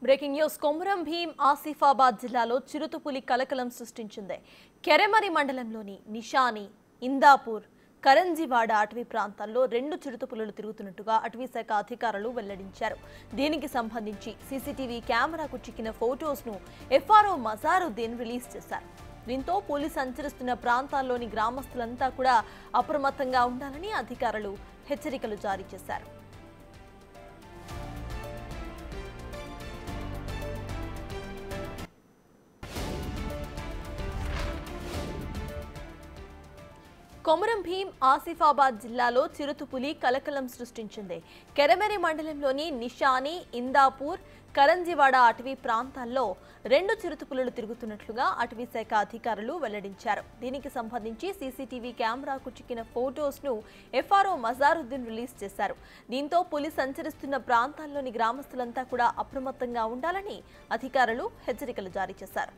Breaking news Komuram Bheem Asifabad జిల్లాలో చిరుతపులి కలకలం సృష్టించింది. కెరెమరి మండలంలోని నిషాని, ఇందాపూర్, కరంజివాడ అటవీ ప్రాంతాల్లో 2 చిరుతపులులు తిరుగుతున్నట్టుగా అటవీ శాఖ అధికారులు వెల్లడించారు. దీనికి సంబంధించి సీసీటీవీ కెమెరాకు చిక్కిన ఫోటోస్ను ఎఫ్ఆర్ఓ మజారుద్దీన్ రిలీజ్ చేశారు. దీంతో పులి సంచరిస్తున్న ప్రాంతాల్లోని గ్రామస్తులంతా కూడా అప్రమత్తంగా ఉండాలని అధికారులు హెచ్చరికలు జారీ చేశారు. కొమురం భీం ఆసిఫాబాద్ జిల్లాలో చిరుతపులి కలకలం సృష్టించింది. కెరెమరి మండలంలోని నిషాని, ఇందాపూర్, కరంజివాడ అటవీ ప్రాంతాల్లో 2 చిరుతపులులు తిరుగుతున్నట్లుగా అటవీ శాఖ అధికారులు వెల్లడించారు. దీనికి సంబంధించి సీసీటీవీ కెమెరాకు చిక్కిన ఫోటోస్ను ఎఫ్ఆర్ఓ మజారుద్దీన్ రిలీజ్ చేశారు. దీంతో పులి సంచరిస్తున్న ప్రాంతాల్లోని గ్రామస్తులంతా కూడా అప్రమత్తంగా ఉండాలని అధికారులు హెచ్చరికలు జారీ చేశారు.